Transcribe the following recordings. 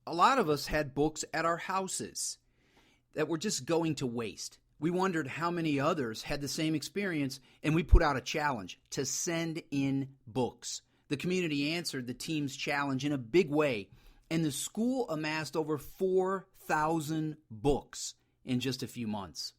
A lot of us had books at our houses that were just going to waste. We wondered how many others had the same experience, and we put out a challenge to send in books. The community answered the team's challenge in a big way, and the school amassed over 4,000 books in just a few months.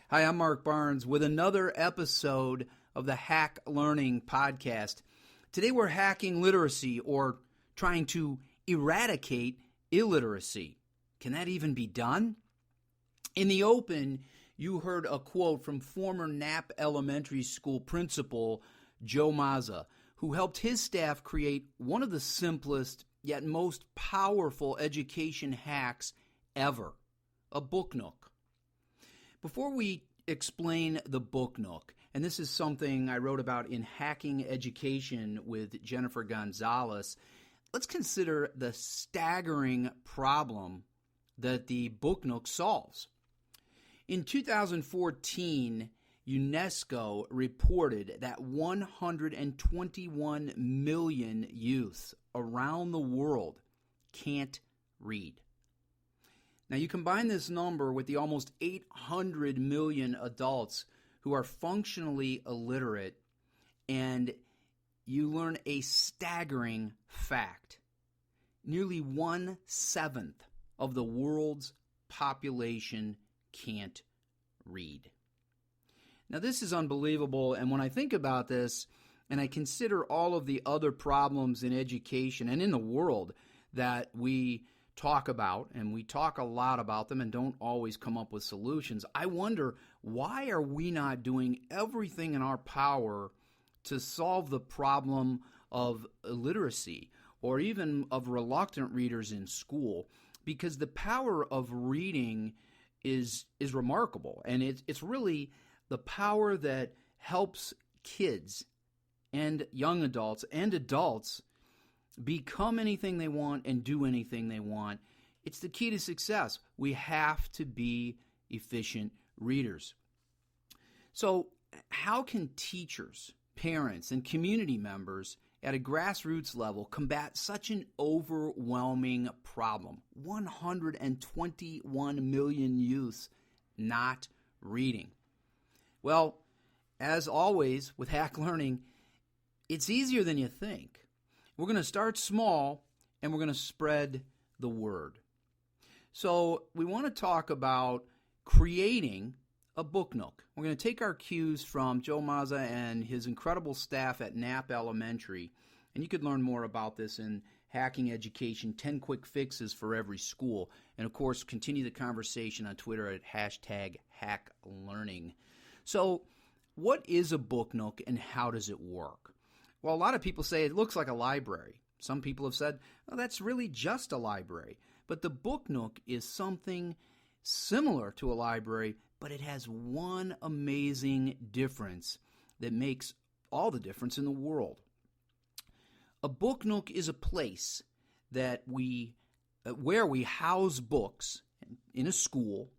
Hi, I'm Mark Barnes with another episode of the Hack Learning Podcast. Today we're hacking literacy, or trying to eradicate illiteracy. Can that even be done? In the open, you heard a quote from former Knapp Elementary School principal Joe Mazza, who helped his staff create one of the simplest yet most powerful education hacks ever, a Book Nook. Before we explain the Book Nook, and this is something I wrote about in Hacking Education with Jennifer Gonzalez, let's consider the staggering problem that the Book Nook solves. In 2014, UNESCO reported that 121 million youth around the world can't read. Now, you combine this number with the almost 800 million adults who are functionally illiterate, and you learn a staggering fact. Nearly 1/7 of the world's population can't read. Now, this is unbelievable, and when I think about this, and I consider all of the other problems in education and in the world that we talk about, and we talk a lot about them and don't always come up with solutions, I wonder, why are we not doing everything in our power to solve the problem of illiteracy, or even of reluctant readers in school? Because the power of reading is remarkable, and it's really the power that helps kids and young adults and adults become anything they want and do anything they want. It's the key to success. We have to be efficient readers. So how can teachers, parents, and community members at a grassroots level combat such an overwhelming problem? 121 million youths not reading. Well, as always with Hack Learning, it's easier than you think. We're going to start small, and we're going to spread the word. So we want to talk about creating a Book Nook. We're going to take our cues from Joe Mazza and his incredible staff at Knapp Elementary, and you could learn more about this in Hacking Education, 10 Quick Fixes for Every School. And, of course, continue the conversation on Twitter at #HackLearning. So what is a Book Nook, and how does it work? Well, a lot of people say it looks like a library. Some people have said, oh, that's really just a library. But the Book Nook is something similar to a library, but it has one amazing difference that makes all the difference in the world. A Book Nook is a place that where we house books in a school,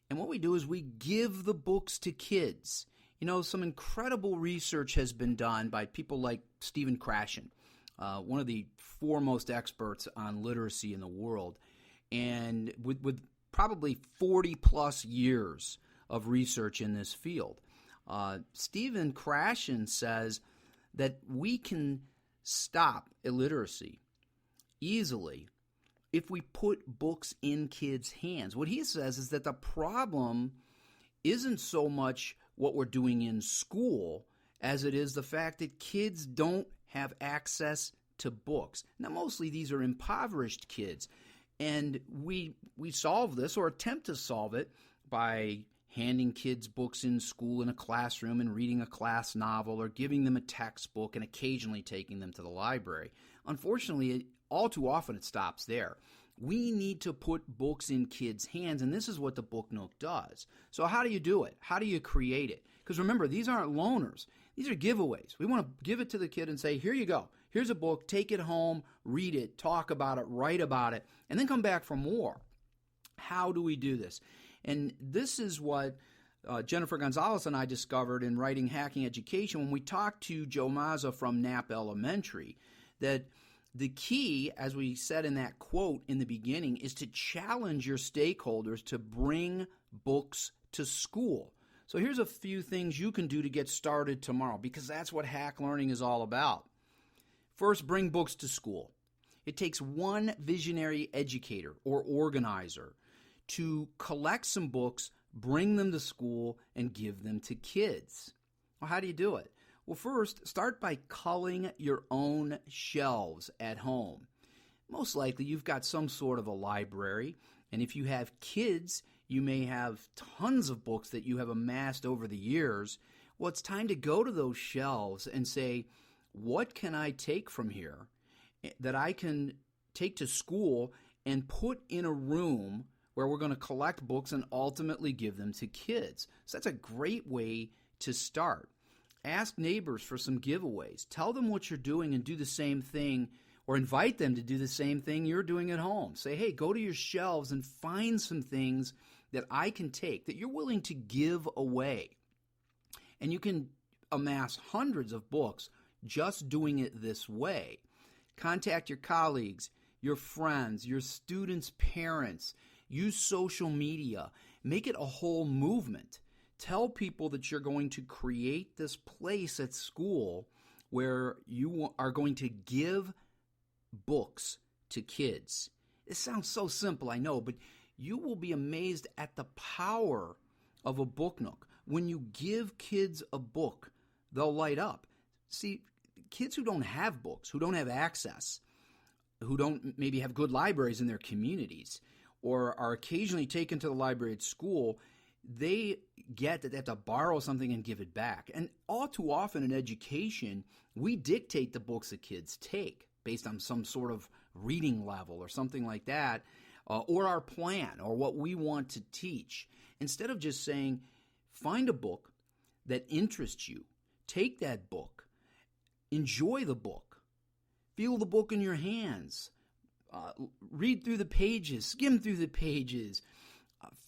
and what we do is we give the books to kids. You know, some incredible research has been done by people like Stephen Krashen, one of the foremost experts on literacy in the world, and with probably 40-plus years of research in this field. Stephen Krashen says that we can stop illiteracy easily if we put books in kids' hands. What he says is that the problem isn't so much what we're doing in school as it is the fact that kids don't have access to books. Now, mostly these are impoverished kids, and we solve this, or attempt to solve it, by handing kids books in school in a classroom and reading a class novel, or giving them a textbook and occasionally taking them to the library. Unfortunately, all too often it stops there. We need to put books in kids' hands, and this is what the Book Nook does. So how do you do it? How do you create it? Because remember, these aren't loaners. These are giveaways. We want to give it to the kid and say, here you go. Here's a book. Take it home, read it, talk about it, write about it, and then come back for more. How do we do this? And this is what Jennifer Gonzalez and I discovered in writing Hacking Education when we talked to Joe Mazza from Knapp Elementary, that The key, as we said in that quote in the beginning, is to challenge your stakeholders to bring books to school. So here's a few things you can do to get started tomorrow, because that's what hack learning is all about. First, bring books to school. It takes one visionary educator or organizer to collect some books, bring them to school, and give them to kids. Well, how do you do it? Well, first, start by culling your own shelves at home. Most likely, you've got some sort of a library, and if you have kids, you may have tons of books that you have amassed over the years. Well, it's time to go to those shelves and say, what can I take from here that I can take to school and put in a room where we're going to collect books and ultimately give them to kids? So that's a great way to start. Ask neighbors for some giveaways. Tell them what you're doing and do the same thing, or invite them to do the same thing you're doing at home. Say, hey, go to your shelves and find some things that I can take that you're willing to give away. And you can amass hundreds of books just doing it this way. Contact your colleagues, your friends, your students' parents. Use social media. Make it a whole movement. Tell people that you're going to create this place at school where you are going to give books to kids. It sounds so simple, I know, but you will be amazed at the power of a Book Nook. When you give kids a book, they'll light up. See, kids who don't have books, who don't have access, who don't maybe have good libraries in their communities, or are occasionally taken to the library at school, they get that they have to borrow something and give it back. And all too often in education, we dictate the books that kids take based on some sort of reading level or something like that, or our plan or what we want to teach. Instead of just saying, find a book that interests you, take that book, enjoy the book, feel the book in your hands, read through the pages, skim through the pages,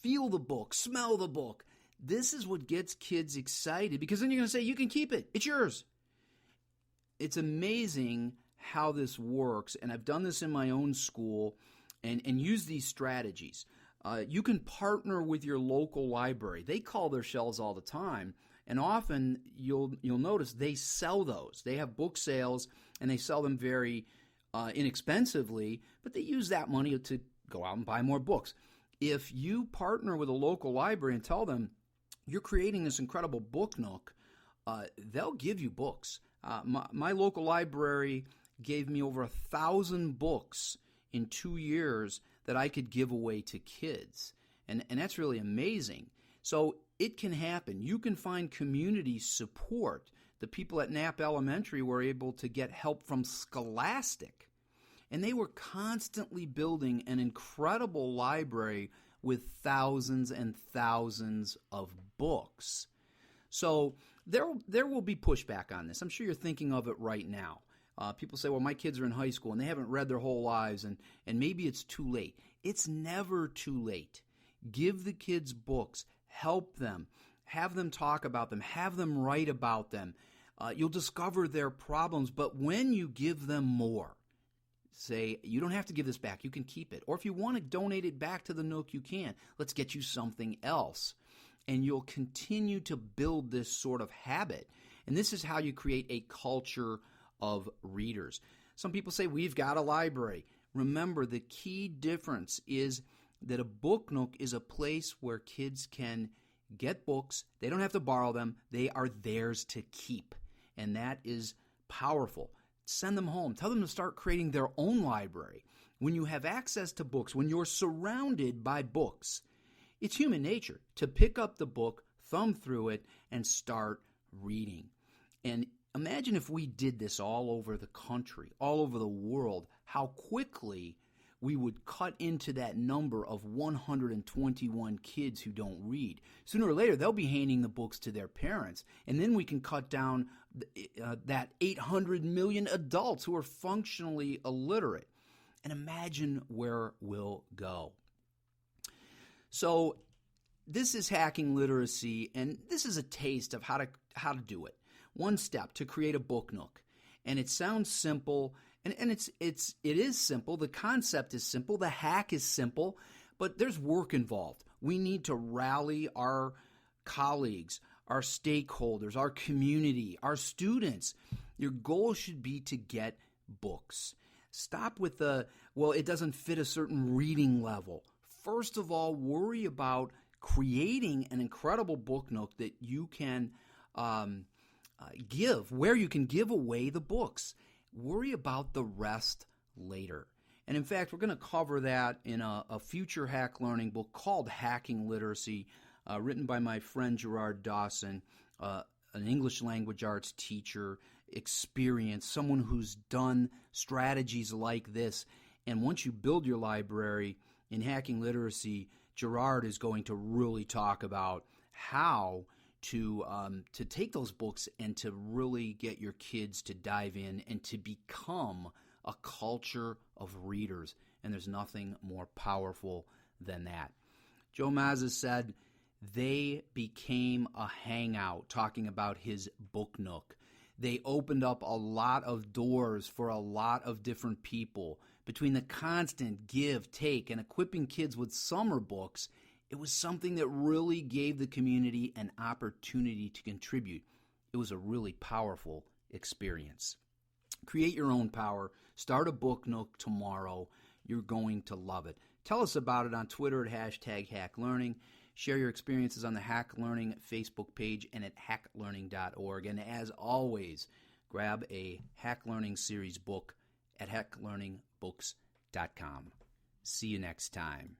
feel the book, smell the book. This is what gets kids excited, because then you're going to say, you can keep it. It's yours. It's amazing how this works, and I've done this in my own school and use these strategies. You can partner with your local library. They call their shelves all the time, and often you'll notice they sell those. They have book sales, and they sell them very inexpensively, but they use that money to go out and buy more books. If you partner with a local library and tell them you're creating this incredible Book Nook, they'll give you books. My local library gave me over 1,000 books in 2 years that I could give away to kids. And that's really amazing. So it can happen. You can find community support. The people at Knapp Elementary were able to get help from Scholastic. And they were constantly building an incredible library with thousands and thousands of books. So there will be pushback on this. I'm sure you're thinking of it right now. People say, well, my kids are in high school and they haven't read their whole lives, and maybe it's too late. It's never too late. Give the kids books. Help them. Have them talk about them. Have them write about them. You'll discover their problems, but when you give them more, say, you don't have to give this back. You can keep it. Or if you want to donate it back to the Nook, you can. Let's get you something else. And you'll continue to build this sort of habit. And this is how you create a culture of readers. Some people say, we've got a library. Remember, the key difference is that a Book Nook is a place where kids can get books. They don't have to borrow them. They are theirs to keep. And that is powerful. Send them home. Tell them to start creating their own library. When you have access to books, when you're surrounded by books, it's human nature to pick up the book, thumb through it, and start reading. And imagine if we did this all over the country, all over the world, how quickly we would cut into that number of 121 kids who don't read. Sooner or later, they'll be handing the books to their parents, and then we can cut down that 800 million adults who are functionally illiterate. And imagine where we'll go. So this is hacking literacy, and this is a taste of how to do it. One step to create a Book Nook. And it sounds simple, And it is simple. The concept is simple. The hack is simple, but there's work involved. We need to rally our colleagues, our stakeholders, our community, our students. Your goal should be to get books. Stop with it doesn't fit a certain reading level. First of all, worry about creating an incredible Book Nook that you can where you can give away the books. Worry about the rest later. And in fact, we're going to cover that in a future hack learning book called Hacking Literacy, written by my friend Gerard Dawson, an English language arts teacher, experienced, someone who's done strategies like this. And once you build your library in Hacking Literacy, Gerard is going to really talk about how to take those books and to really get your kids to dive in and to become a culture of readers. And there's nothing more powerful than that. Joe Mazza said they became a hangout, talking about his Book Nook. They opened up a lot of doors for a lot of different people. Between the constant give, take, and equipping kids with summer books, it was something that really gave the community an opportunity to contribute. It was a really powerful experience. Create your own power. Start a Book Nook tomorrow. You're going to love it. Tell us about it on Twitter at #HackLearning. Share your experiences on the Hack Learning Facebook page and at hacklearning.org. And as always, grab a Hack Learning series book at hacklearningbooks.com. See you next time.